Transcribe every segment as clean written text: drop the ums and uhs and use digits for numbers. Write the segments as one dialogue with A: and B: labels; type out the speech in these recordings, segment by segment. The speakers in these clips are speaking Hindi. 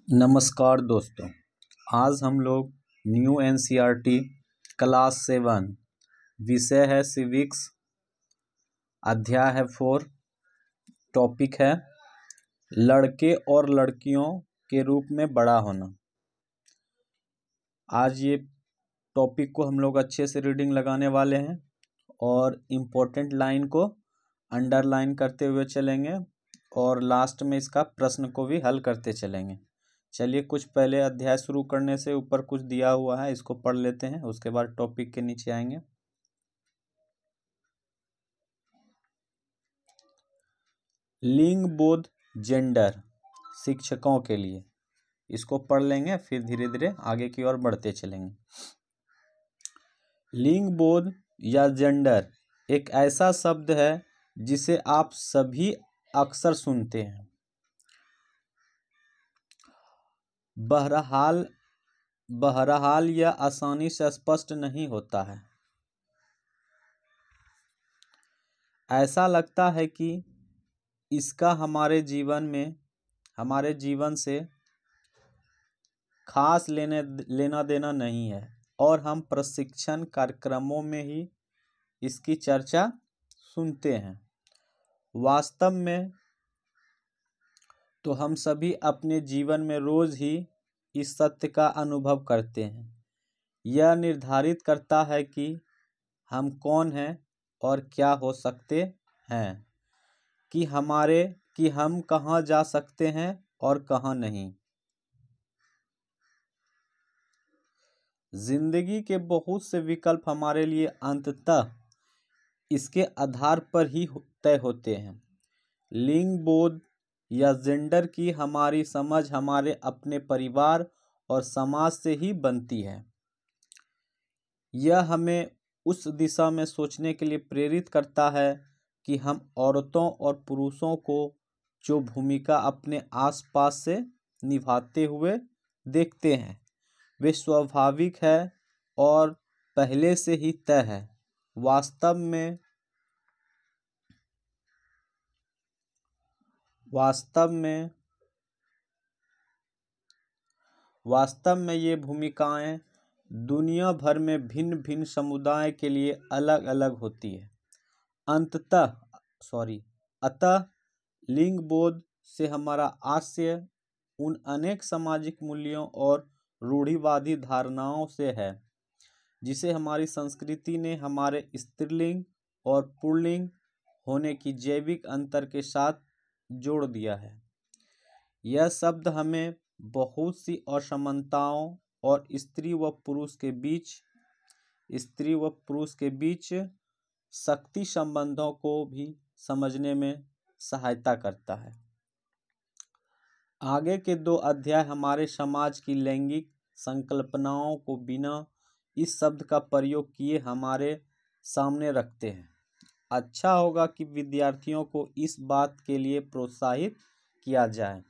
A: नमस्कार दोस्तों। आज हम लोग न्यू एनसीईआरटी क्लास 7 विषय है सिविक्स, अध्याय है 4, टॉपिक है लड़के और लड़कियों के रूप में बड़ा होना। आज ये टॉपिक को हम लोग अच्छे से रीडिंग लगाने वाले हैं और इम्पोर्टेंट लाइन को अंडरलाइन करते हुए चलेंगे और लास्ट में इसका प्रश्न को भी हल करते चलेंगे। चलिए, कुछ पहले अध्याय शुरू करने से ऊपर कुछ दिया हुआ है, इसको पढ़ लेते हैं, उसके बाद टॉपिक के नीचे आएंगे। लिंग बोध जेंडर शिक्षकों के लिए, इसको पढ़ लेंगे, फिर धीरे धीरे आगे की ओर बढ़ते चलेंगे। लिंग बोध या जेंडर एक ऐसा शब्द है जिसे आप सभी अक्सर सुनते हैं। बहरहाल यह आसानी से स्पष्ट नहीं होता है। ऐसा लगता है कि इसका हमारे जीवन से खास लेना देना नहीं है और हम प्रशिक्षण कार्यक्रमों में ही इसकी चर्चा सुनते हैं। वास्तव में तो हम सभी अपने जीवन में रोज ही इस सत्य का अनुभव करते हैं। यह निर्धारित करता है कि हम कौन हैं और क्या हो सकते हैं, कि हम कहाँ जा सकते हैं और कहाँ नहीं। जिंदगी के बहुत से विकल्प हमारे लिए अंततः इसके आधार पर ही तय होते हैं। लिंग बोध या जेंडर की हमारी समझ हमारे अपने परिवार और समाज से ही बनती है। यह हमें उस दिशा में सोचने के लिए प्रेरित करता है कि हम औरतों और पुरुषों को जो भूमिका अपने आसपास से निभाते हुए देखते हैं वे स्वाभाविक है और पहले से ही तय है। वास्तव में ये भूमिकाएं दुनिया भर में भिन्न भिन्न समुदाय के लिए अलग अलग होती है। अतः लिंग बोध से हमारा आशय उन अनेक सामाजिक मूल्यों और रूढ़िवादी धारणाओं से है जिसे हमारी संस्कृति ने हमारे स्त्रीलिंग और पुल्लिंग होने की जैविक अंतर के साथ जोड़ दिया है। यह शब्द हमें बहुत सी असमानताओं और स्त्री व पुरुष के बीच शक्ति संबंधों को भी समझने में सहायता करता है। आगे के 2 अध्याय हमारे समाज की लैंगिक संकल्पनाओं को बिना इस शब्द का प्रयोग किए हमारे सामने रखते हैं। अच्छा होगा कि विद्यार्थियों को इस बात के लिए प्रोत्साहित किया जाए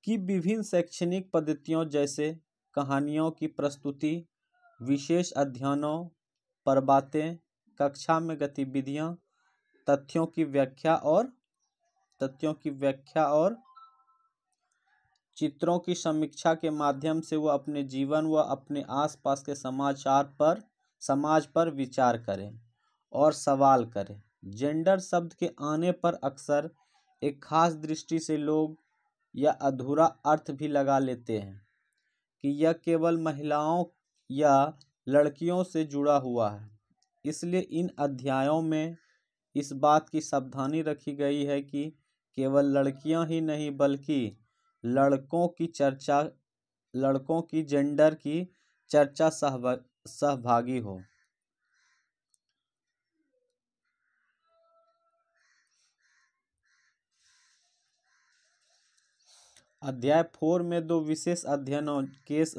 A: कि विभिन्न शैक्षणिक पद्धतियों जैसे कहानियों की प्रस्तुति, विशेष अध्ययनों पर बातें, कक्षा में गतिविधियां, तथ्यों की व्याख्या और चित्रों की समीक्षा के माध्यम से वह अपने जीवन व अपने आसपास के समाज पर विचार करें और सवाल करें। जेंडर शब्द के आने पर अक्सर एक खास दृष्टि से लोग यह अधूरा अर्थ भी लगा लेते हैं कि यह केवल महिलाओं या लड़कियों से जुड़ा हुआ है। इसलिए इन अध्यायों में इस बात की सावधानी रखी गई है कि केवल लड़कियां ही नहीं बल्कि लड़कों की जेंडर की चर्चा सहभागी हो। अध्याय 4 में 2 विशेष अध्ययनों केस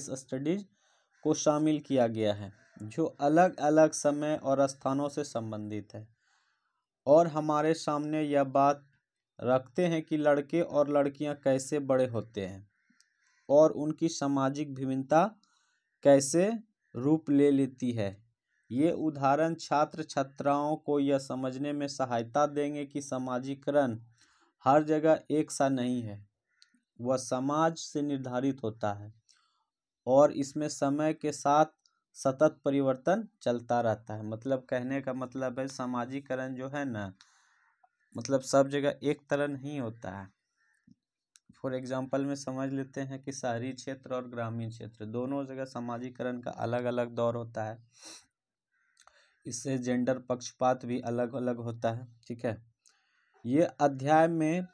A: स्टडीज को शामिल किया गया है जो अलग अलग समय और स्थानों से संबंधित है और हमारे सामने यह बात रखते हैं कि लड़के और लड़कियां कैसे बड़े होते हैं और उनकी सामाजिक भिन्नता कैसे रूप ले लेती है। ये उदाहरण छात्र छात्राओं को यह समझने में सहायता देंगे कि समाजीकरण हर जगह एक सा नहीं है, वह समाज से निर्धारित होता है और इसमें समय के साथ सतत परिवर्तन चलता रहता है। मतलब कहने का मतलब है सामाजिकरण जो है ना, मतलब सब जगह एक तरह नहीं होता है। फॉर एग्जांपल में समझ लेते हैं कि शहरी क्षेत्र और ग्रामीण क्षेत्र दोनों जगह सामाजिकरण का अलग अलग दौर होता है। इससे जेंडर पक्षपात भी अलग अलग होता है। ठीक है, ये अध्याय में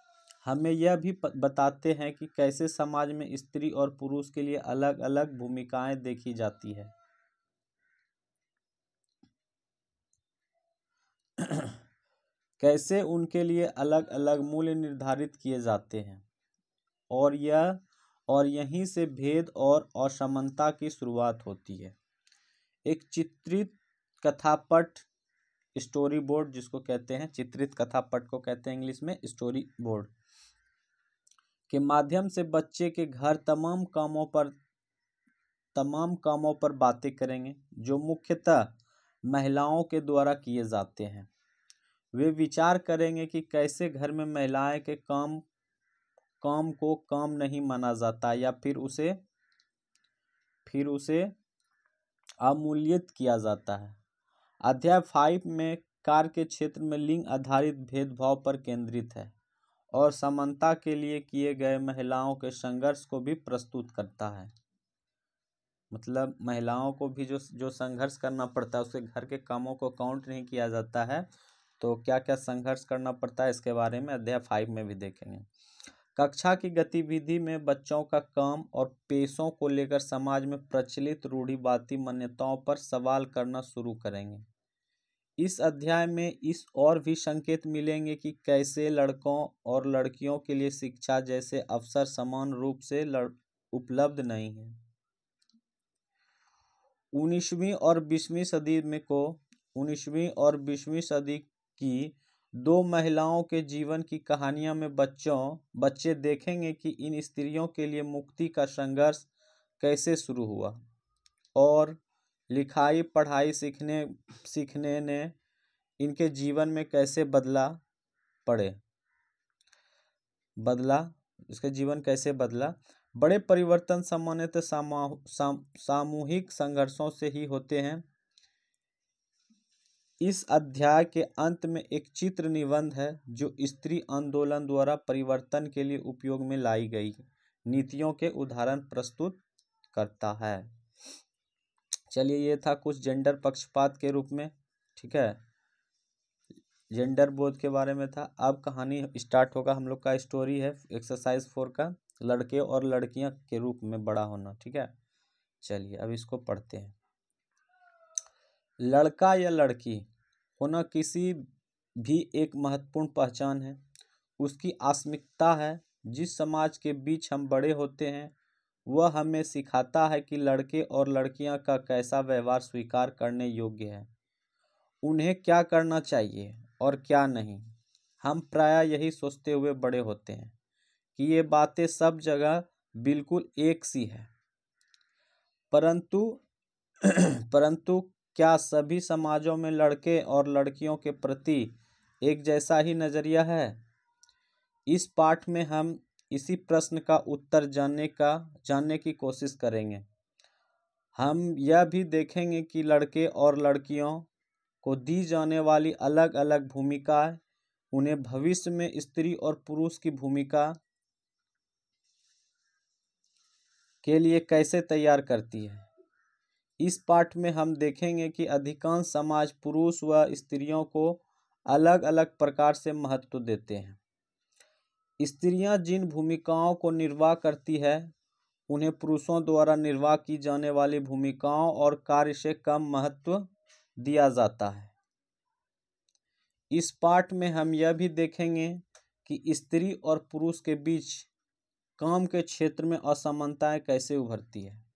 A: हमें यह भी बताते हैं कि कैसे समाज में स्त्री और पुरुष के लिए अलग अलग भूमिकाएं देखी जाती है। कैसे उनके लिए अलग अलग मूल्य निर्धारित किए जाते हैं और यहीं से भेद और असमानता की शुरुआत होती है। एक चित्रित कथापट, स्टोरी बोर्ड जिसको कहते हैं, चित्रित कथापट को कहते हैं इंग्लिश में स्टोरी बोर्ड, के माध्यम से बच्चे के घर तमाम कामों पर बातें करेंगे जो मुख्यतः महिलाओं के द्वारा किए जाते हैं। वे विचार करेंगे कि कैसे घर में महिलाएं के काम को काम नहीं माना जाता या फिर उसे अवमूल्यित किया जाता है। अध्याय 5 में कार्य के क्षेत्र में लिंग आधारित भेदभाव पर केंद्रित है और समानता के लिए किए गए महिलाओं के संघर्ष को भी प्रस्तुत करता है। मतलब महिलाओं को भी जो संघर्ष करना पड़ता है, उसके घर के कामों को काउंट नहीं किया जाता है, तो क्या क्या संघर्ष करना पड़ता है इसके बारे में अध्याय 5 में भी देखेंगे। कक्षा की गतिविधि में बच्चों का काम और पेशों को लेकर समाज में प्रचलित रूढ़िवादी मान्यताओं पर सवाल करना शुरू करेंगे। इस अध्याय में इस और भी संकेत मिलेंगे कि कैसे लड़कों और लड़कियों के लिए शिक्षा जैसे अवसर समान रूप से उपलब्ध नहीं है। 19वीं और 20वीं सदी की दो महिलाओं के जीवन की कहानियों में बच्चे देखेंगे कि इन स्त्रियों के लिए मुक्ति का संघर्ष कैसे शुरू हुआ और लिखाई पढ़ाई सीखने ने इनके जीवन में कैसे इसके जीवन कैसे बदला। बड़े परिवर्तन सामान्यतः सामूहिक संघर्षों से ही होते हैं। इस अध्याय के अंत में एक चित्र निबंध है जो स्त्री आंदोलन द्वारा परिवर्तन के लिए उपयोग में लाई गई नीतियों के उदाहरण प्रस्तुत करता है। चलिए, ये था कुछ जेंडर पक्षपात के रूप में। ठीक है, जेंडर बोध के बारे में था। अब कहानी स्टार्ट होगा। हम लोग का स्टोरी है एक्सरसाइज 4 का, लड़के और लड़कियां के रूप में बड़ा होना। ठीक है, चलिए अब इसको पढ़ते हैं। लड़का या लड़की होना किसी भी एक महत्वपूर्ण पहचान है, उसकी आस्मिकता है। जिस समाज के बीच हम बड़े होते हैं वह हमें सिखाता है कि लड़के और लड़कियां का कैसा व्यवहार स्वीकार करने योग्य है, उन्हें क्या करना चाहिए और क्या नहीं। हम प्रायः यही सोचते हुए बड़े होते हैं कि ये बातें सब जगह बिल्कुल एक सी है, परंतु क्या सभी समाजों में लड़के और लड़कियों के प्रति एक जैसा ही नजरिया है? इस पाठ में हम इसी प्रश्न का उत्तर जानने की कोशिश करेंगे। हम यह भी देखेंगे कि लड़के और लड़कियों को दी जाने वाली अलग अलग भूमिकाएं उन्हें भविष्य में स्त्री और पुरुष की भूमिका के लिए कैसे तैयार करती है। इस पाठ में हम देखेंगे कि अधिकांश समाज पुरुष व स्त्रियों को अलग अलग प्रकार से महत्व देते हैं। स्त्रियां जिन भूमिकाओं को निर्वाह करती है उन्हें पुरुषों द्वारा निर्वाह की जाने वाली भूमिकाओं और कार्य से कम महत्व दिया जाता है। इस पाठ में हम यह भी देखेंगे कि स्त्री और पुरुष के बीच काम के क्षेत्र में असमानताएं कैसे उभरती है।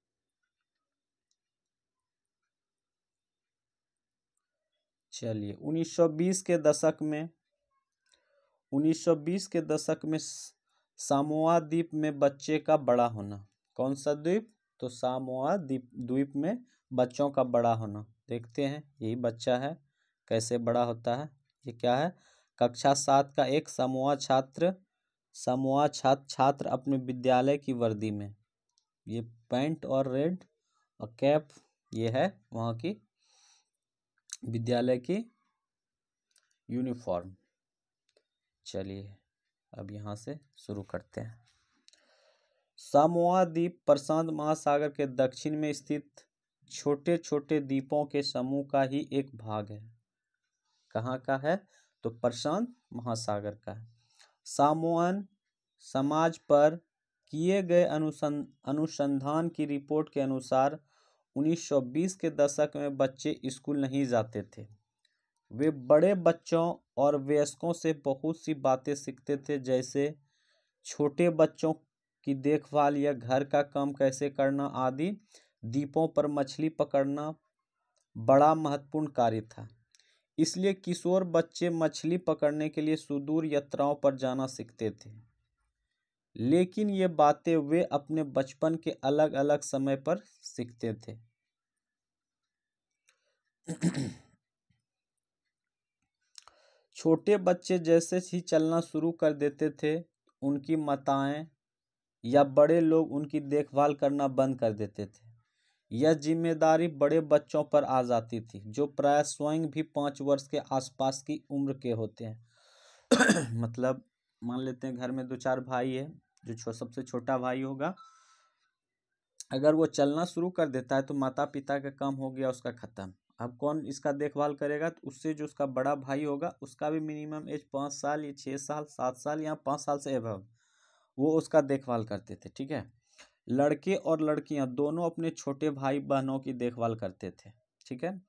A: चलिए, 1920 के दशक में सामोआ द्वीप में बच्चे का बड़ा होना। कौन सा द्वीप? तो सामोआ द्वीप में बच्चों का बड़ा होना। देखते हैं, यही बच्चा है, कैसे बड़ा होता है। ये क्या है? कक्षा 7 का एक सामोआ छात्र समूह छात्र अपने विद्यालय की वर्दी में, ये पैंट और रेड और कैप, ये है वहाँ की विद्यालय की यूनिफॉर्म। चलिए अब यहाँ से शुरू करते हैं। सामोआ द्वीप प्रशांत महासागर के दक्षिण में स्थित छोटे छोटे द्वीपों के समूह का ही एक भाग है। कहाँ का है? तो प्रशांत महासागर का है। सामोअन समाज पर किए गए अनुसंधान की रिपोर्ट के अनुसार 1920 के दशक में बच्चे स्कूल नहीं जाते थे। वे बड़े बच्चों और वयस्कों से बहुत सी बातें सीखते थे, जैसे छोटे बच्चों की देखभाल या घर का काम कैसे करना आदि। द्वीपों पर मछली पकड़ना बड़ा महत्वपूर्ण कार्य था, इसलिए किशोर बच्चे मछली पकड़ने के लिए सुदूर यात्राओं पर जाना सीखते थे। लेकिन ये बातें वे अपने बचपन के अलग अलग समय पर सीखते थे। छोटे बच्चे जैसे ही चलना शुरू कर देते थे, उनकी माताएं या बड़े लोग उनकी देखभाल करना बंद कर देते थे। यह जिम्मेदारी बड़े बच्चों पर आ जाती थी, जो प्राय स्वयं भी 5 वर्ष के आसपास की उम्र के होते हैं। मतलब मान लेते हैं घर में 2-4 भाई है, जो सबसे छोटा भाई होगा, अगर वो चलना शुरू कर देता है तो माता पिता का काम हो गया उसका खत्म। अब कौन इसका देखभाल करेगा? तो उससे जो उसका बड़ा भाई होगा, उसका भी मिनिमम एज 5 साल या 6 साल 7 साल या 5 साल से एबव, वो उसका देखभाल करते थे। ठीक है, लड़के और लड़कियां दोनों अपने छोटे भाई बहनों की देखभाल करते थे। ठीक है,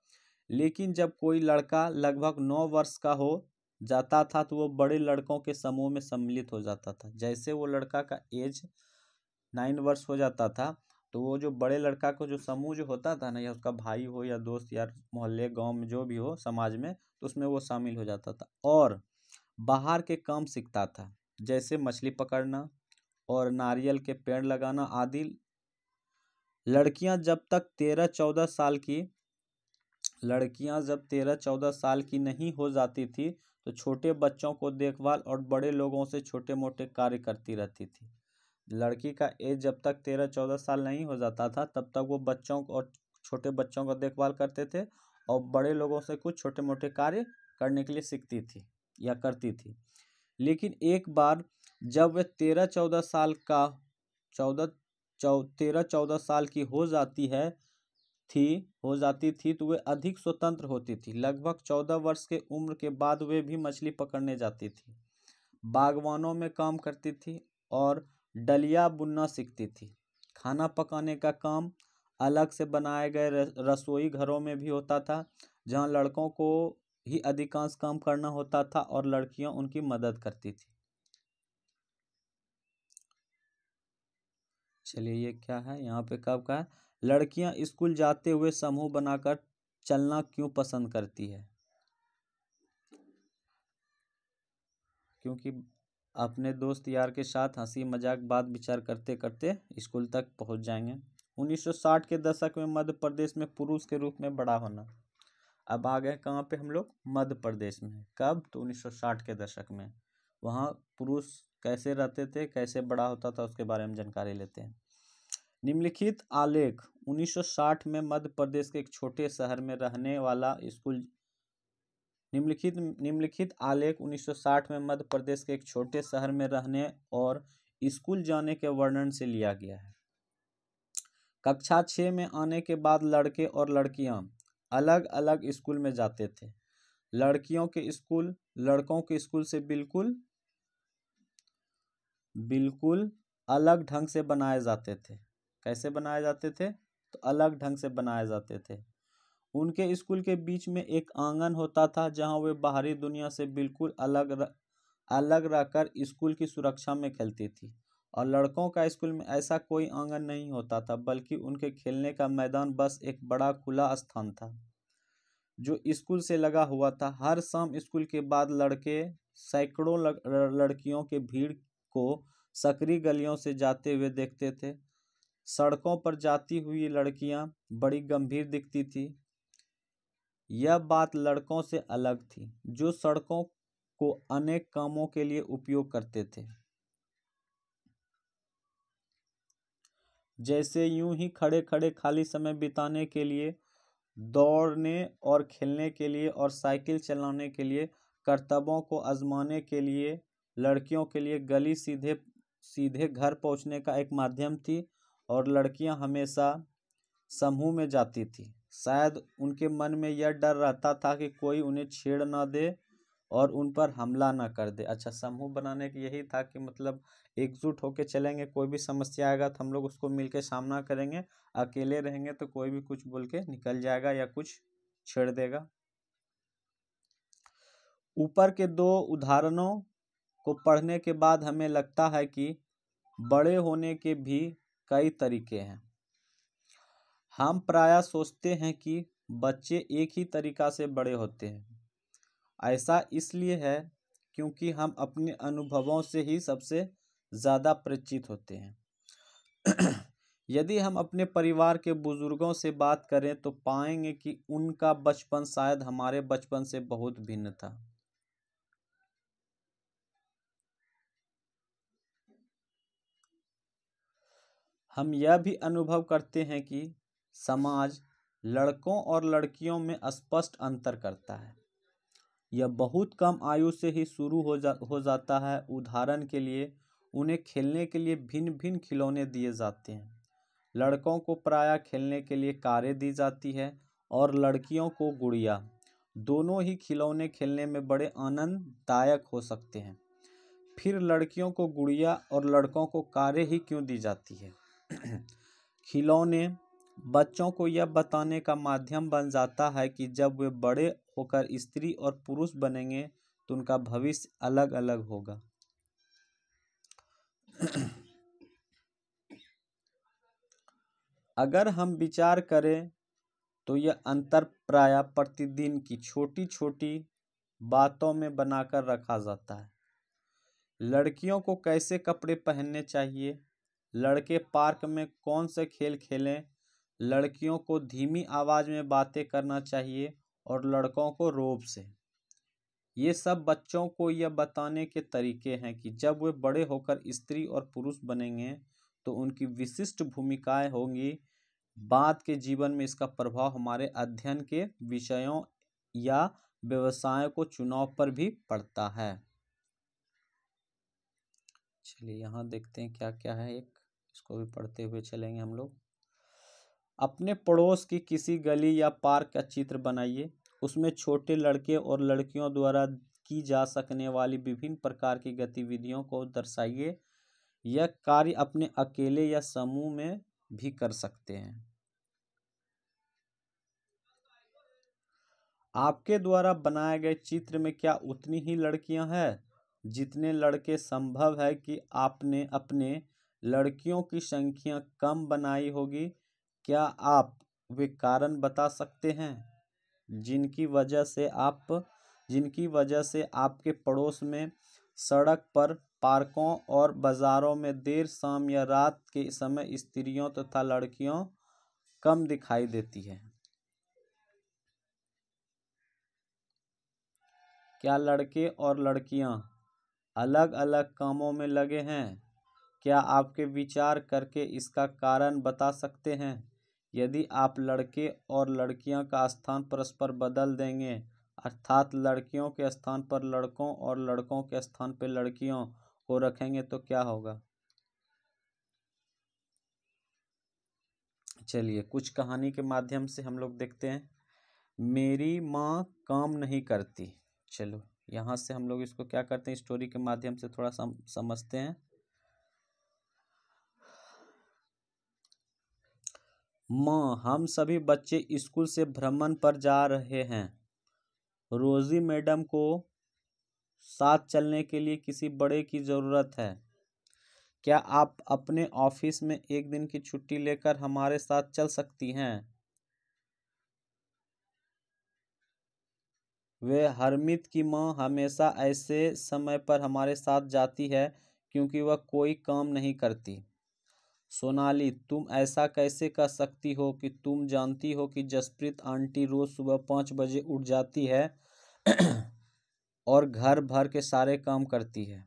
A: लेकिन जब कोई लड़का लगभग 9 वर्ष का हो जाता था तो वो बड़े लड़कों के समूह में सम्मिलित हो जाता था। जैसे वो लड़का का एज 9 वर्ष हो जाता था, तो वो जो बड़े लड़का को जो समूह जो होता था ना, या उसका भाई हो या दोस्त या मोहल्ले गांव में जो भी हो समाज में, तो उसमें वो शामिल हो जाता था और बाहर के काम सीखता था, जैसे मछली पकड़ना और नारियल के पेड़ लगाना आदि। लड़कियां जब 13-14 साल की नहीं हो जाती थी, तो छोटे बच्चों को देखभाल और बड़े लोगों से छोटे मोटे कार्य करती रहती थी। लड़की का एज जब तक 13-14 साल नहीं हो जाता था, तब तक वो बच्चों और छोटे बच्चों का देखभाल करते थे और बड़े लोगों से कुछ छोटे मोटे कार्य करने के लिए सीखती थी या करती थी। लेकिन एक बार जब वे 13-14 साल का 13-14 साल की हो जाती थी तो वे अधिक स्वतंत्र होती थी। लगभग 14 वर्ष के उम्र के बाद वे भी मछली पकड़ने जाती थी, बागवानों में काम करती थी और डलिया बुनना सीखती थी। खाना पकाने का काम अलग से बनाए गए रसोई घरों में भी होता था, जहां लड़कों को ही अधिकांश काम करना होता था और लड़कियां उनकी मदद करती थी। चलिए ये क्या है यहाँ पे? कब का है? लड़कियां स्कूल जाते हुए समूह बनाकर चलना क्यों पसंद करती है? क्योंकि अपने दोस्त यार के साथ हंसी मजाक बात विचार करते करते स्कूल तक पहुंच जाएंगे। 1960 के दशक में मध्य प्रदेश में पुरुष के रूप में बड़ा होना। अब आ गए कहाँ पे हम लोग? मध्य प्रदेश में। कब? तो 1960 के दशक में। वहाँ पुरुष कैसे रहते थे, कैसे बड़ा होता था, उसके बारे में जानकारी लेते हैं। निम्नलिखित आलेख 1960 में मध्य प्रदेश के एक छोटे शहर में रहने वाला स्कूल निम्नलिखित आलेख 1960 में मध्य प्रदेश के एक छोटे शहर में रहने और स्कूल जाने के वर्णन से लिया गया है। कक्षा 6 में आने के बाद लड़के और लड़कियां अलग अलग स्कूल में जाते थे। लड़कियों के स्कूल लड़कों के स्कूल से बिल्कुल अलग ढंग से बनाए जाते थे। कैसे बनाए जाते थे? तो अलग ढंग से बनाए जाते थे। उनके स्कूल के बीच में एक आंगन होता था, जहां वे बाहरी दुनिया से बिल्कुल अलग रहकर स्कूल की सुरक्षा में खेलती थी। और लड़कों का स्कूल में ऐसा कोई आंगन नहीं होता था, बल्कि उनके खेलने का मैदान बस एक बड़ा खुला स्थान था जो स्कूल से लगा हुआ था। हर शाम स्कूल के बाद लड़के सैकड़ों लड़कियों के भीड़ को सकरी गलियों से जाते हुए देखते थे। सड़कों पर जाती हुई लड़कियां बड़ी गंभीर दिखती थी। यह बात लड़कों से अलग थी, जो सड़कों को अनेक कामों के लिए उपयोग करते थे। जैसे यूं ही खड़े खड़े खाली समय बिताने के लिए, दौड़ने और खेलने के लिए और साइकिल चलाने के लिए, करतबों को आजमाने के लिए, लड़कियों के लिए गली सीधे सीधे घर पहुंचने का एक माध्यम थी, और लड़कियां हमेशा समूह में जाती थी। शायद उनके मन में यह डर रहता था कि कोई उन्हें छेड़ न दे और उन पर हमला न कर दे। अच्छा, समूह बनाने की यही था कि मतलब एकजुट होकर चलेंगे, कोई भी समस्या आएगा तो हम लोग उसको मिलकर सामना करेंगे, अकेले रहेंगे तो कोई भी कुछ बोल के निकल जाएगा या कुछ छेड़ देगा। ऊपर के दो उदाहरणों को पढ़ने के बाद हमें लगता है कि बड़े होने के भी कई तरीके हैं। हम प्रायः सोचते हैं कि बच्चे एक ही तरीका से बड़े होते हैं। ऐसा इसलिए है क्योंकि हम अपने अनुभवों से ही सबसे ज़्यादा परिचित होते हैं। यदि हम अपने परिवार के बुजुर्गों से बात करें तो पाएंगे कि उनका बचपन शायद हमारे बचपन से बहुत भिन्न था। हम यह भी अनुभव करते हैं कि समाज लड़कों और लड़कियों में स्पष्ट अंतर करता है। यह बहुत कम आयु से ही शुरू हो जाता है। उदाहरण के लिए, उन्हें खेलने के लिए भिन्न भिन्न खिलौने दिए जाते हैं। लड़कों को प्रायः खेलने के लिए कारें दी जाती है और लड़कियों को गुड़िया। दोनों ही खिलौने खेलने में बड़े आनंददायक हो सकते हैं। फिर लड़कियों को गुड़िया और लड़कों को कारें ही क्यों दी जाती है? खिलौने बच्चों को यह बताने का माध्यम बन जाता है कि जब वे बड़े होकर स्त्री और पुरुष बनेंगे तो उनका भविष्य अलग अलग होगा। अगर हम विचार करें तो यह अंतर प्रायः प्रतिदिन की छोटी छोटी बातों में बनाकर रखा जाता है। लड़कियों को कैसे कपड़े पहनने चाहिए, लड़के पार्क में कौन से खेल खेलें, लड़कियों को धीमी आवाज़ में बातें करना चाहिए और लड़कों को रोब से। ये सब बच्चों को यह बताने के तरीके हैं कि जब वे बड़े होकर स्त्री और पुरुष बनेंगे तो उनकी विशिष्ट भूमिकाएं होंगी। बाद के जीवन में इसका प्रभाव हमारे अध्ययन के विषयों या व्यवसायों को चुनाव पर भी पड़ता है। चलिए यहाँ देखते हैं क्या क्या है, इसको भी पढ़ते हुए चलेंगे हम लोग। अपने पड़ोस की किसी गली या पार्क का चित्र बनाइए। उसमें छोटे लड़के और लड़कियों द्वारा की जा सकने वाली विभिन्न प्रकार की गतिविधियों को दर्शाइए। यह कार्य अपने अकेले या समूह में भी कर सकते हैं। आपके द्वारा बनाए गए चित्र में क्या उतनी ही लड़कियां हैं जितने लड़के? संभव है कि आपने अपने लड़कियों की संख्या कम बनाई होगी। क्या आप वे कारण बता सकते हैं जिनकी वजह से आपके पड़ोस में, सड़क पर, पार्कों और बाजारों में देर शाम या रात के समय स्त्रियों तथा लड़कियों कम दिखाई देती है? क्या लड़के और लड़कियां अलग अलग कामों में लगे हैं? क्या आपके विचार करके इसका कारण बता सकते हैं? यदि आप लड़के और लड़कियां का स्थान परस्पर बदल देंगे, अर्थात लड़कियों के स्थान पर लड़कों और लड़कों के स्थान पर लड़कियों को रखेंगे तो क्या होगा? चलिए कुछ कहानी के माध्यम से हम लोग देखते हैं। मेरी माँ काम नहीं करती। चलो यहाँ से हम लोग इसको क्या करते हैं, स्टोरी के माध्यम से थोड़ा समझते हैं। माँ, हम सभी बच्चे स्कूल से भ्रमण पर जा रहे हैं। रोजी मैडम को साथ चलने के लिए किसी बड़े की ज़रूरत है। क्या आप अपने ऑफिस में एक दिन की छुट्टी लेकर हमारे साथ चल सकती हैं? वे हरमित की माँ हमेशा ऐसे समय पर हमारे साथ जाती है क्योंकि वह कोई काम नहीं करती। सोनाली, तुम ऐसा कैसे कर सकती हो कि तुम जानती हो कि जसप्रीत आंटी रोज सुबह 5 बजे उठ जाती है और घर भर के सारे काम करती है।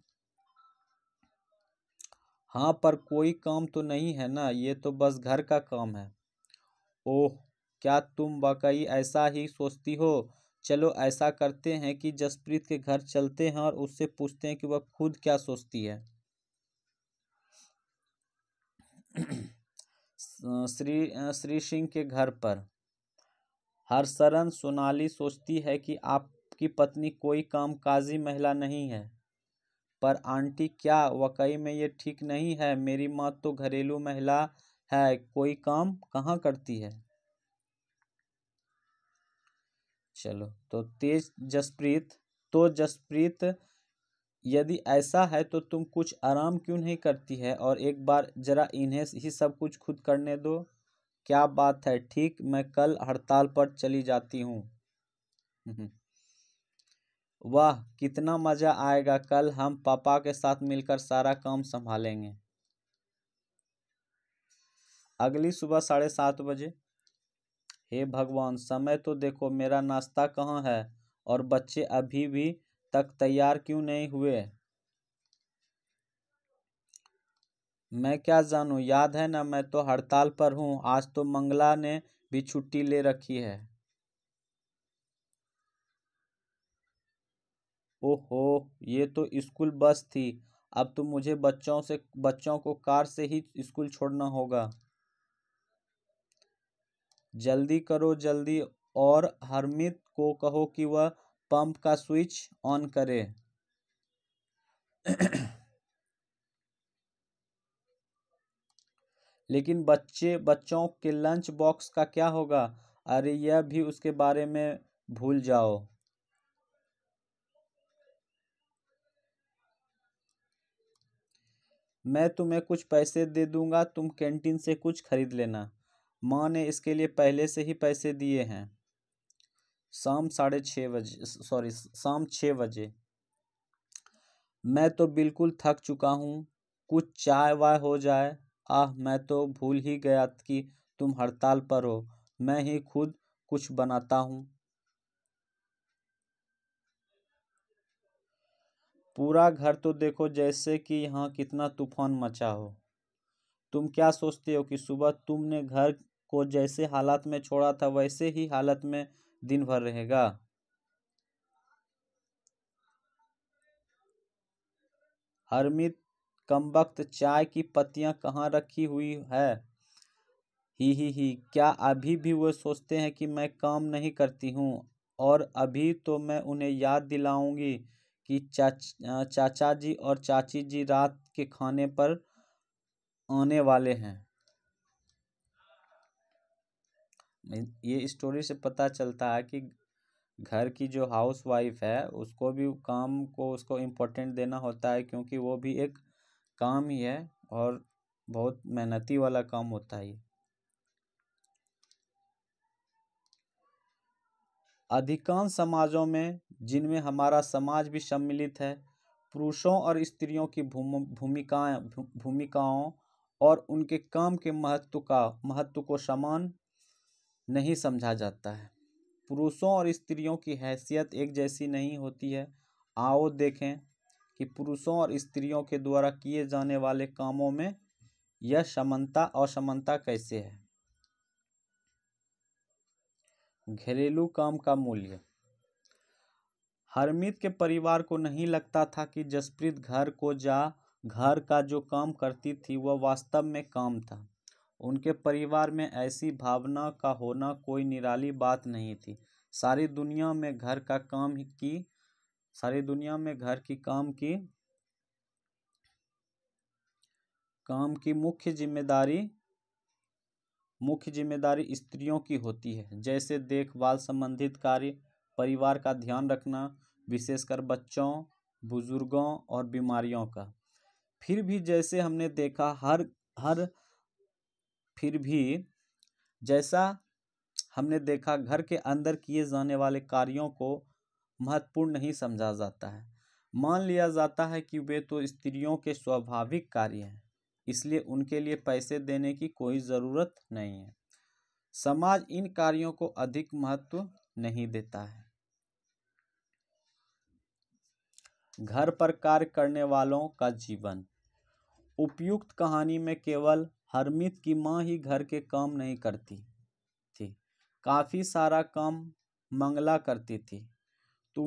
A: हाँ, पर कोई काम तो नहीं है ना, ये तो बस घर का काम है। ओह, क्या तुम वाकई ऐसा ही सोचती हो? चलो ऐसा करते हैं कि जसप्रीत के घर चलते हैं और उससे पूछते हैं कि वह खुद क्या सोचती है। श्री सिंह के घर पर। हरशरण सोनाली सोचती है कि आपकी पत्नी कोई कामकाजी महिला नहीं है। पर आंटी, क्या वाकई में ये ठीक नहीं है? मेरी माँ तो घरेलू महिला है, कोई काम कहाँ करती है। चलो, तो जसप्रीत, यदि ऐसा है तो तुम कुछ आराम क्यों नहीं करती है और एक बार जरा इन्हें ही सब कुछ खुद करने दो। क्या बात है, ठीक, मैं कल हड़ताल पर चली जाती हूँ। वाह, कितना मजा आएगा, कल हम पापा के साथ मिलकर सारा काम संभालेंगे। अगली सुबह 7:30 बजे। हे भगवान, समय तो देखो, मेरा नाश्ता कहाँ है और बच्चे अभी भी तक तैयार क्यों नहीं हुए। मैं क्या जानूं, याद है ना, मैं तो हड़ताल पर हूँ। आज तो मंगला ने भी छुट्टी ले रखी है। ओहो, ये तो स्कूल बस थी। अब तो मुझे बच्चों को कार से ही स्कूल छोड़ना होगा। जल्दी करो जल्दी, और हरमित को कहो कि वह पंप का स्विच ऑन करे। लेकिन बच्चों के लंच बॉक्स का क्या होगा? अरे, यह भी उसके बारे में भूल जाओ। मैं तुम्हें कुछ पैसे दे दूंगा, तुम कैंटीन से कुछ खरीद लेना। माँ ने इसके लिए पहले से ही पैसे दिए हैं। शाम 6 बजे। मैं तो बिल्कुल थक चुका हूँ, कुछ चाय वाय हो जाए। आह, मैं तो भूल ही गया कि तुम हड़ताल पर हो। मैं ही खुद कुछ बनाता हूँ। पूरा घर तो देखो, जैसे कि यहाँ कितना तूफान मचा हो। तुम क्या सोचते हो कि सुबह तुमने घर को जैसे हालात में छोड़ा था वैसे ही हालत में दिन भर रहेगा? हरमित, कमबख्त, चाय की पत्तियां कहाँ रखी हुई है? ही, क्या अभी भी वो सोचते हैं कि मैं काम नहीं करती हूँ? और अभी तो मैं उन्हें याद दिलाऊंगी कि चाचा जी और चाची जी रात के खाने पर आने वाले हैं। ये स्टोरी से पता चलता है कि घर की जो हाउस वाइफ है उसको भी काम को उसको इम्पोर्टेंट देना होता है, क्योंकि वो भी एक काम ही है और बहुत मेहनती वाला काम होता है। अधिकांश समाजों में, जिनमें हमारा समाज भी सम्मिलित है, पुरुषों और स्त्रियों की भूमिकाओं और उनके काम के महत्व को समान नहीं समझा जाता है। पुरुषों और स्त्रियों की हैसियत एक जैसी नहीं होती है। आओ देखें कि पुरुषों और स्त्रियों के द्वारा किए जाने वाले कामों में यह समानता असमानता कैसे है। घरेलू काम का मूल्य। हरमीत के परिवार को नहीं लगता था कि जसप्रीत घर का जो काम करती थी वह वास्तव में काम था। उनके परिवार में ऐसी भावना का होना कोई निराली बात नहीं थी। सारी दुनिया में घर का काम की सारी दुनिया में घर की काम की मुख्य जिम्मेदारी स्त्रियों की होती है, जैसे देखभाल संबंधित कार्य, परिवार का ध्यान रखना, विशेषकर बच्चों, बुजुर्गों और बीमारियों का। फिर भी जैसे हमने देखा हर हर फिर भी जैसा हमने देखा, घर के अंदर किए जाने वाले कार्यों को महत्वपूर्ण नहीं समझा जाता है। मान लिया जाता है कि वे तो स्त्रियों के स्वाभाविक कार्य हैं, इसलिए उनके लिए पैसे देने की कोई ज़रूरत नहीं है। समाज इन कार्यों को अधिक महत्व नहीं देता है। घर पर कार्य करने वालों का जीवन। उपयुक्त कहानी में केवल हरमीत की माँ ही घर के काम नहीं करती थी, काफ़ी सारा काम मंगला करती थी, तो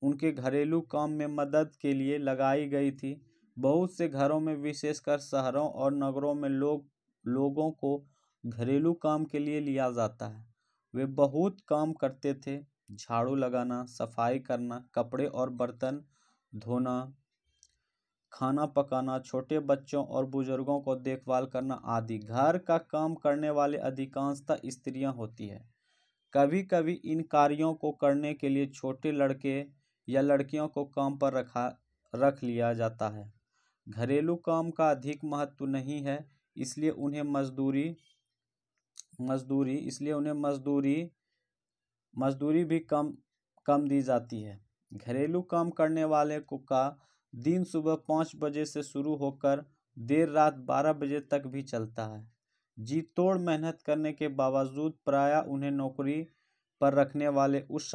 A: उनके घरेलू काम में मदद के लिए लगाई गई थी। बहुत से घरों में, विशेषकर शहरों और नगरों में, लोगों को घरेलू काम के लिए लिया जाता है। वे बहुत काम करते थे, झाड़ू लगाना, सफाई करना, कपड़े और बर्तन धोना, खाना पकाना, छोटे बच्चों और बुजुर्गों को देखभाल करना आदि। घर का काम करने वाले अधिकांशतः स्त्रियां होती है। कभी कभी इन कार्यों को करने के लिए छोटे लड़के या लड़कियों को काम पर रख लिया जाता है। घरेलू काम का अधिक महत्व नहीं है, इसलिए उन्हें मजदूरी भी कम दी जाती है। घरेलू काम करने वाले का दिन सुबह 5 बजे से शुरू होकर देर रात 12 बजे तक भी चलता है। जी तोड़ मेहनत करने के बावजूद प्रायः उन्हें नौकरी पर रखने वाले उस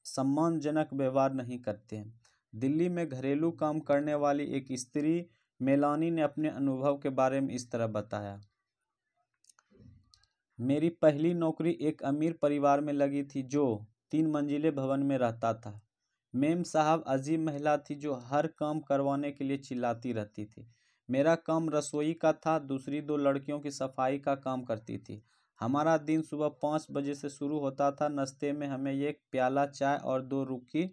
A: सम्मानजनक व्यवहार नहीं करते हैं। दिल्ली में घरेलू काम करने वाली एक स्त्री मेलानी ने अपने अनुभव के बारे में इस तरह बताया। मेरी पहली नौकरी एक अमीर परिवार में लगी थी जो 3 मंजिले भवन में रहता था। मेम साहब अजीब महिला थी जो हर काम करवाने के लिए चिल्लाती रहती थी। मेरा काम रसोई का था, दूसरी 2 लड़कियों की सफाई का काम करती थी। हमारा दिन सुबह 5 बजे से शुरू होता था। नाश्ते में हमें 1 प्याला चाय और 2 रूखी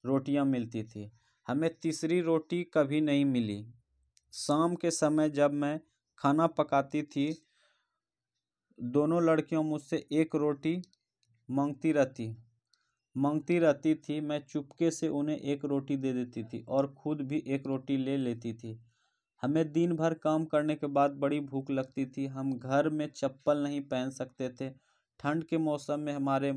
A: रोटियां मिलती थी। हमें तीसरी रोटी कभी नहीं मिली। शाम के समय जब मैं खाना पकाती थी, दोनों लड़कियों मुझसे 1 रोटी मांगती रहती थी। मैं चुपके से उन्हें 1 रोटी दे देती थी और खुद भी 1 रोटी ले लेती थी। हमें दिन भर काम करने के बाद बड़ी भूख लगती थी। हम घर में चप्पल नहीं पहन सकते थे। ठंड के मौसम में हमारे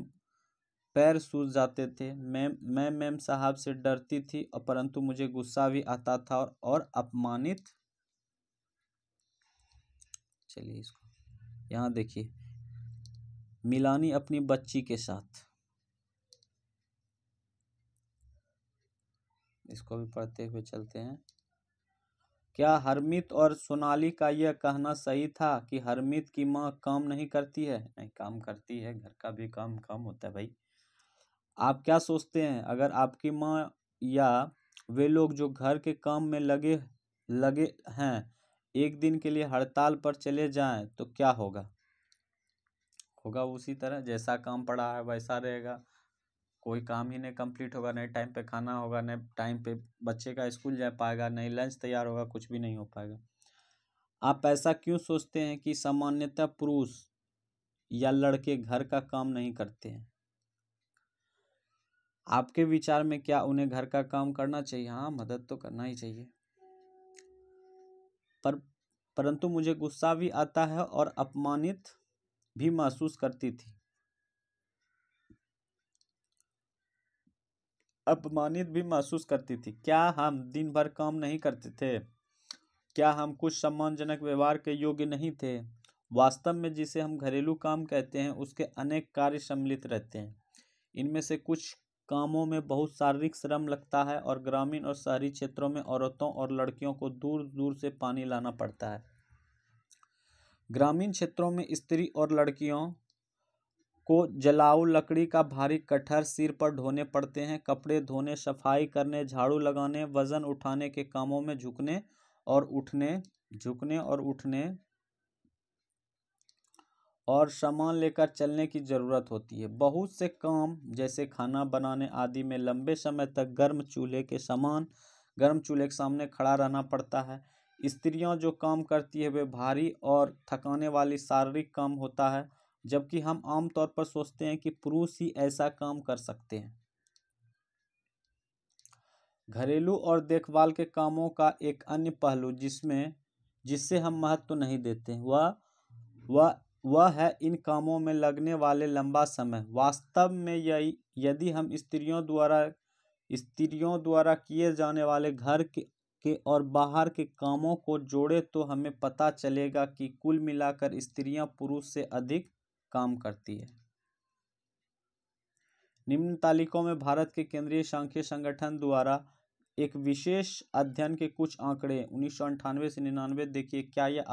A: पैर सूज जाते थे। मैं मैम साहब से डरती थी, परंतु मुझे गुस्सा भी आता था और अपमानित। चलिए इसको यहाँ देखिए, मिलानी अपनी बच्ची के साथ, इसको भी पढ़ते हुए चलते हैं। क्या हरमीत और सोनाली का यह कहना सही था कि हरमीत की माँ काम नहीं करती है? नहीं, काम करती है, घर का भी काम होता है भाई। आप क्या सोचते हैं, अगर आपकी माँ या वे लोग जो घर के काम में लगे हैं एक दिन के लिए हड़ताल पर चले जाएं तो क्या होगा? उसी तरह जैसा काम पड़ा है वैसा रहेगा। कोई काम ही नहीं कंप्लीट होगा, नहीं टाइम पे खाना होगा, नहीं टाइम पे बच्चे का स्कूल जा पाएगा, नहीं लंच तैयार होगा, कुछ भी नहीं हो पाएगा। आप ऐसा क्यों सोचते हैं कि सामान्यतः पुरुष या लड़के घर का काम नहीं करते हैं? आपके विचार में क्या उन्हें घर का काम करना चाहिए? हाँ, मदद तो करना ही चाहिए, परंतु मुझे गुस्सा भी आता है और अपमानित भी महसूस करती थी। क्या हम दिन भर काम नहीं करते थे? क्या हम कुछ सम्मानजनक व्यवहार के योग्य नहीं थे? वास्तव में जिसे हम घरेलू काम कहते हैं उसके अनेक कार्य सम्मिलित रहते हैं। इनमें से कुछ कामों में बहुत शारीरिक श्रम लगता है और ग्रामीण और शहरी क्षेत्रों में औरतों और लड़कियों को दूर दूर से पानी लाना पड़ता है। ग्रामीण क्षेत्रों में स्त्री और लड़कियों को जलाऊ लकड़ी का भारी कटहर सिर पर ढोने पड़ते हैं। कपड़े धोने, सफाई करने, झाड़ू लगाने, वजन उठाने के कामों में झुकने और उठने और सामान लेकर चलने की जरूरत होती है। बहुत से काम जैसे खाना बनाने आदि में लंबे समय तक गर्म चूल्हे के सामने खड़ा रहना पड़ता है। स्त्रियां जो काम करती है वे भारी और थकाने वाली शारीरिक काम होता है, जबकि हम आमतौर पर सोचते हैं कि पुरुष ही ऐसा काम कर सकते हैं। घरेलू और देखभाल के कामों का एक अन्य पहलू जिससे हम महत्व नहीं देते वह है इन कामों में लगने वाले लंबा समय। वास्तव में यदि हम स्त्रियों द्वारा किए जाने वाले घर के और बाहर के कामों को जोड़े तो हमें पता चलेगा कि कुल मिलाकर स्त्रियां पुरुष से अधिक काम करती है। निम्न तालिकाओं में भारत के केंद्रीय सांख्यिकी संगठन द्वारा एक विशेष अध्ययन के कुछ आंकड़े 1998 से 99 देखिए, क्या ये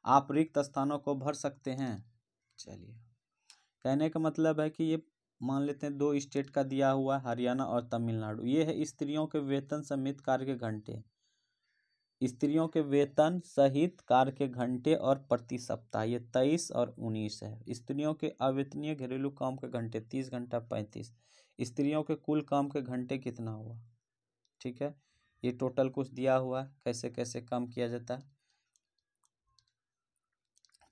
A: आप रिक्त स्थानों को भर सकते हैं? चलिए, कहने का मतलब है कि ये मान लेते हैं 2 स्टेट का दिया हुआ है, हरियाणा और तमिलनाडु। ये है स्त्रियों के वेतन सहित कार्य के घंटे, स्त्रियों के वेतन सहित कार्य के घंटे और प्रति सप्ताह, ये 23 और 19 है। स्त्रियों के अवेतनीय घरेलू काम के घंटे 30 घंटा 35। स्त्रियों के कुल काम के घंटे कितना हुआ? ठीक है, ये टोटल कुछ दिया हुआ है, कैसे कैसे काम किया जाता है।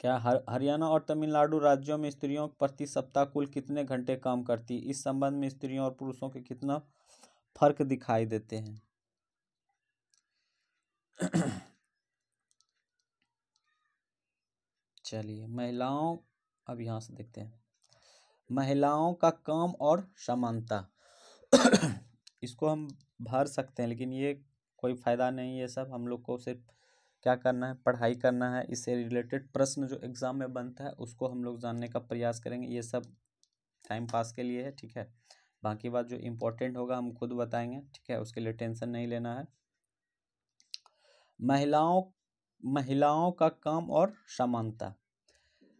A: क्या हरियाणा और तमिलनाडु राज्यों में स्त्रियों प्रति सप्ताह कुल कितने घंटे काम करती है? इस संबंध में स्त्रियों और पुरुषों के कितना फर्क दिखाई देते हैं? चलिए, महिलाओं, अब यहाँ से देखते हैं महिलाओं का काम और समानता। इसको हम भर सकते हैं, लेकिन ये कोई फायदा नहीं। ये सब हम लोग को सिर्फ क्या करना है, पढ़ाई करना है। इससे रिलेटेड प्रश्न जो एग्जाम में बनता है उसको हम लोग जानने का प्रयास करेंगे। ये सब टाइम पास के लिए है, ठीक है। बाकी बात जो इम्पोर्टेंट होगा हम खुद बताएंगे, ठीक है, उसके लिए टेंशन नहीं लेना है। महिलाओं का काम और समानता।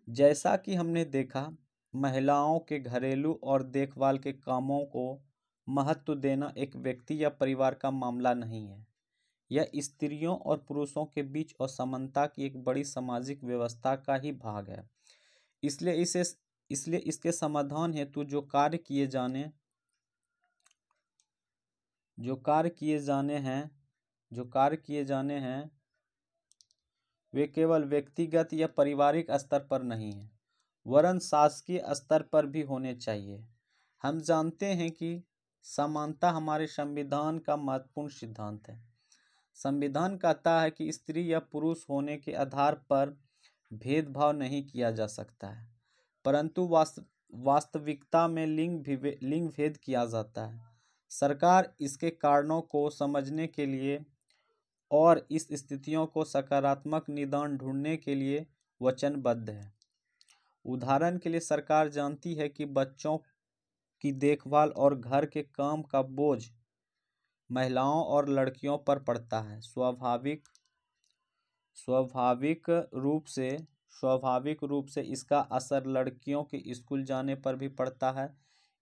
A: जैसा कि हमने देखा, महिलाओं के घरेलू और देखभाल के कामों को महत्व देना एक व्यक्ति या परिवार का मामला नहीं है। यह स्त्रियों और पुरुषों के बीच असमानता की एक बड़ी सामाजिक व्यवस्था का ही भाग है। इसलिए इसके समाधान हेतु जो कार्य किए जाने हैं वे केवल व्यक्तिगत या पारिवारिक स्तर पर नहीं हैं, वरन शासकीय स्तर पर भी होने चाहिए। हम जानते हैं कि समानता हमारे संविधान का महत्वपूर्ण सिद्धांत है। संविधान कहता है कि स्त्री या पुरुष होने के आधार पर भेदभाव नहीं किया जा सकता है, परंतु वास्तविकता में लिंग भेद किया जाता है। सरकार इसके कारणों को समझने के लिए और इस स्थितियों को सकारात्मक निदान ढूंढने के लिए वचनबद्ध है। उदाहरण के लिए, सरकार जानती है कि बच्चों की देखभाल और घर के काम का बोझ महिलाओं और लड़कियों पर पड़ता है। स्वाभाविक रूप से इसका असर लड़कियों के स्कूल जाने पर भी पड़ता है।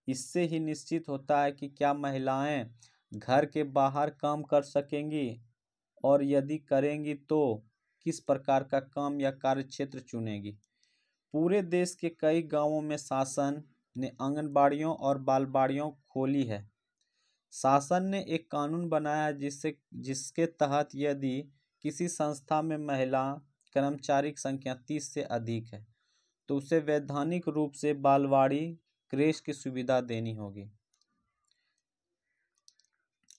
A: इससे ही निश्चित होता है कि क्या महिलाएं घर के बाहर काम कर सकेंगी, और यदि करेंगी तो किस प्रकार का काम या कार्यक्षेत्र चुनेगी। पूरे देश के कई गांवों में शासन ने आंगनबाड़ियों और बालवाड़ियों खोली है। शासन ने एक कानून बनाया है जिसके तहत यदि किसी संस्था में महिला कर्मचारी की संख्या 30 से अधिक है तो उसे वैधानिक रूप से बालवाड़ी क्रेच की सुविधा देनी होगी।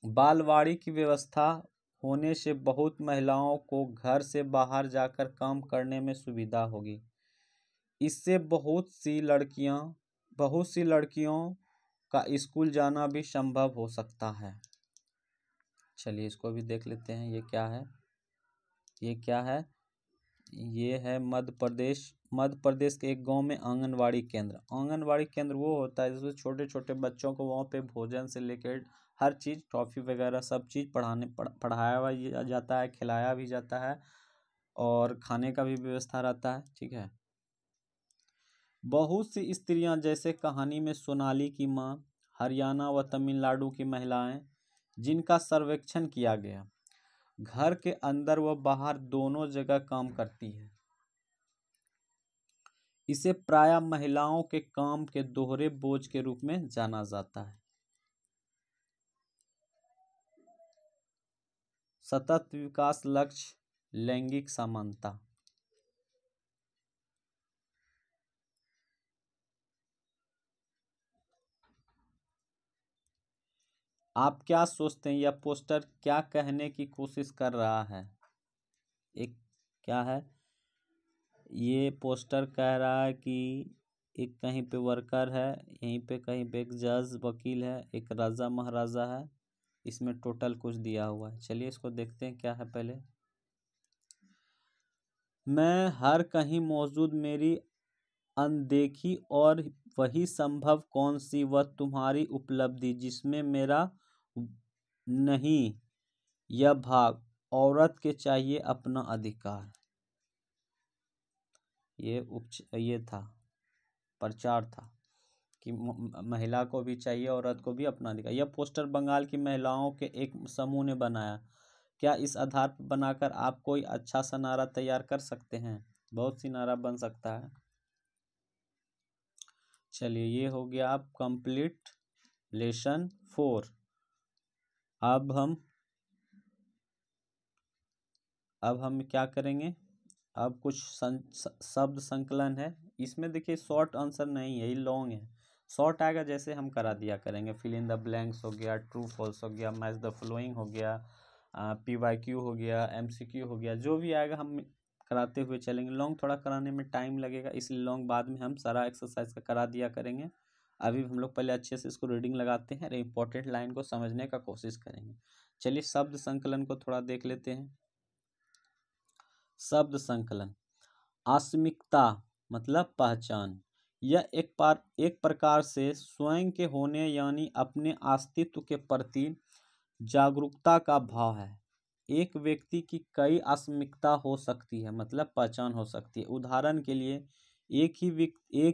A: बालवाड़ी की व्यवस्था होने से बहुत महिलाओं को घर से बाहर जाकर काम करने में सुविधा होगी। इससे बहुत सी लड़कियों का स्कूल जाना भी संभव हो सकता है। चलिए, इसको भी देख लेते हैं। ये क्या है? ये है मध्य प्रदेश के एक गांव में आंगनवाड़ी केंद्र वो होता है जिसमें छोटे छोटे बच्चों को वहाँ पे भोजन से लेकर हर चीज़, टॉफ़ी वगैरह सब चीज़ पढ़ाया जाता है, खिलाया भी जाता है और खाने का भी व्यवस्था रहता है, ठीक है। बहुत सी स्त्रियां, जैसे कहानी में सोनाली की माँ, हरियाणा व तमिलनाडु की महिलाएं, जिनका सर्वेक्षण किया गया, घर के अंदर व बाहर दोनों जगह काम करती है। इसे प्रायः महिलाओं के काम के दोहरे बोझ के रूप में जाना जाता है। सतत विकास लक्ष्य, लैंगिक समानता। आप क्या सोचते हैं, यह पोस्टर क्या कहने की कोशिश कर रहा है? एक क्या है? ये पोस्टर कह रहा है कि एक कहीं पे वर्कर है, यहीं पे कहीं पे एक जज वकील है, एक राजा महाराजा है। इसमें टोटल कुछ दिया हुआ है। चलिए इसको देखते हैं क्या है। पहले, मैं हर कहीं मौजूद मेरी अनदेखी और वही संभव कौन सी वह तुम्हारी उपलब्धि जिसमें मेरा नहीं, यह भाग औरत के चाहिए अपना अधिकार। ये था प्रचार था कि महिला को भी चाहिए, औरत को भी अपना अधिकार। यह पोस्टर बंगाल की महिलाओं के एक समूह ने बनाया। क्या इस आधार पर बनाकर आप कोई अच्छा सा नारा तैयार कर सकते हैं? बहुत सी नारा बन सकता है। चलिए, ये हो गया आप कंप्लीट लेसन 4। अब हम क्या करेंगे? अब कुछ शब्द संकलन है। इसमें देखिए शॉर्ट आंसर नहीं है, ये लॉन्ग है। शॉर्ट आएगा जैसे हम करा दिया करेंगे। फिल इन द ब्लैंक्स हो गया, ट्रू फॉल्स हो गया, मैच द फॉलोइंग हो गया, PYQ हो गया, MCQ हो गया, जो भी आएगा हम कराते हुए चलेंगे। लॉन्ग थोड़ा कराने में टाइम लगेगा, इसलिए लॉन्ग बाद में हम सारा एक्सरसाइज का करा दिया करेंगे। अभी हम लोग पहले अच्छे से इसको रीडिंग लगाते हैं और इम्पोर्टेंट लाइन को समझने का कोशिश करेंगे। चलिए शब्द संकलन को थोड़ा देख लेते हैं। शब्द संकलन। आस्मिकता मतलब पहचान। यह एक प्रकार से स्वयं के होने यानी अपने अस्तित्व के प्रति जागरूकता का भाव है। एक व्यक्ति की कई आस्मिकता हो सकती है, मतलब पहचान हो सकती है। उदाहरण के लिए एक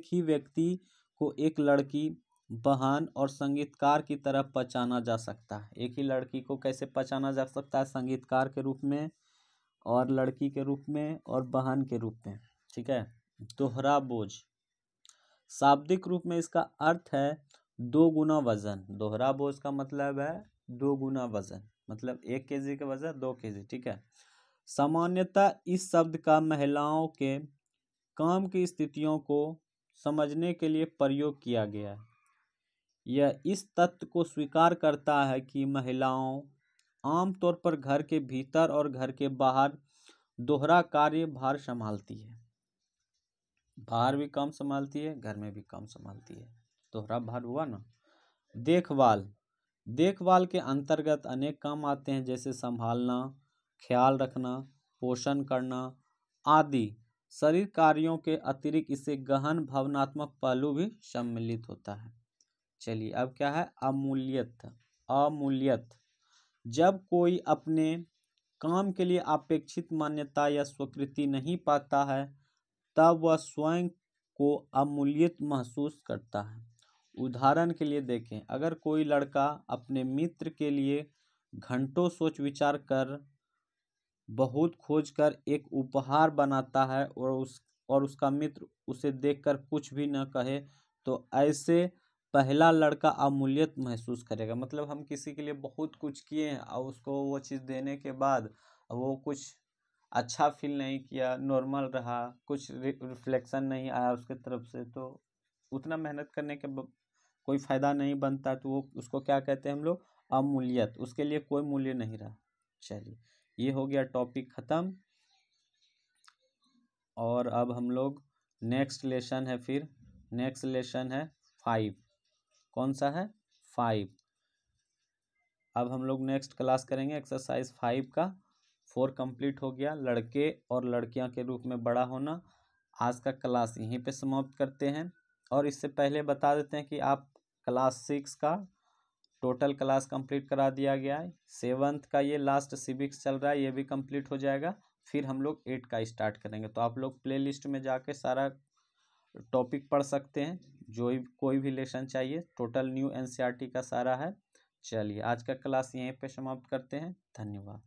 A: ही व्यक्ति को एक लड़की, बहन और संगीतकार की तरह पहचाना जा सकता है। एक ही लड़की को कैसे पहचाना जा सकता है? संगीतकार के रूप में, और लड़की के रूप में, और बहन के रूप में। ठीक है। दोहरा बोझ। शाब्दिक रूप में इसका अर्थ है 2 गुना वजन। दोहरा बोझ का मतलब है 2 गुना वजन, मतलब 1 kg का वजन 2 kg। ठीक है। सामान्यतः इस शब्द का महिलाओं के काम की स्थितियों को समझने के लिए प्रयोग किया गया है। यह इस तथ्य को स्वीकार करता है कि महिलाओं आमतौर पर घर के भीतर और घर के बाहर दोहरा कार्यभार संभालती है। बाहर भी काम संभालती है, घर में भी काम संभालती है। दोहरा भार हुआ ना। देखभाल के अंतर्गत अनेक काम आते हैं, जैसे संभालना, ख्याल रखना, पोषण करना आदि। शरीर कार्यों के अतिरिक्त इससे गहन भावनात्मक पहलू भी सम्मिलित होता है। चलिए अब क्या है? अमूल्यत। जब कोई अपने काम के लिए अपेक्षित मान्यता या स्वीकृति नहीं पाता है, तब वह स्वयं को अमूल्यत महसूस करता है। उदाहरण के लिए देखें, अगर कोई लड़का अपने मित्र के लिए घंटों सोच विचार कर, बहुत खोज कर एक उपहार बनाता है और उसका मित्र उसे देखकर कुछ भी न कहे, तो ऐसे पहला लड़का अमूल्यत महसूस करेगा। मतलब हम किसी के लिए बहुत कुछ किए हैं और उसको वो चीज़ देने के बाद वो कुछ अच्छा फील नहीं किया, नॉर्मल रहा, कुछ रिफ्लेक्शन नहीं आया उसके तरफ से, तो उतना मेहनत करने के कोई फ़ायदा नहीं बनता। तो वो उसको क्या कहते हैं हम लोग? अमूल्यत। उसके लिए कोई मूल्य नहीं रहा। चलिए, ये हो गया टॉपिक ख़त्म। और अब हम लोग नेक्स्ट लेसन है, फिर नेक्स्ट लेसन है 5। कौन सा है? 5। अब हम लोग नेक्स्ट क्लास करेंगे एक्सरसाइज 5 का। 4 कंप्लीट हो गया, लड़के और लड़कियां के रूप में बड़ा होना। आज का क्लास यहीं पे समाप्त करते हैं। और इससे पहले बता देते हैं कि आप क्लास 6 का टोटल क्लास कंप्लीट करा दिया गया है। 7th का ये लास्ट सिविक्स चल रहा है, ये भी कंप्लीट हो जाएगा। फिर हम लोग 8 का स्टार्ट करेंगे। तो आप लोग प्ले लिस्ट में जाके सारा टॉपिक पढ़ सकते हैं, जो कोई भी लेसन चाहिए। टोटल न्यू NCERT का सारा है। चलिए आज का क्लास यहीं पे समाप्त करते हैं। धन्यवाद।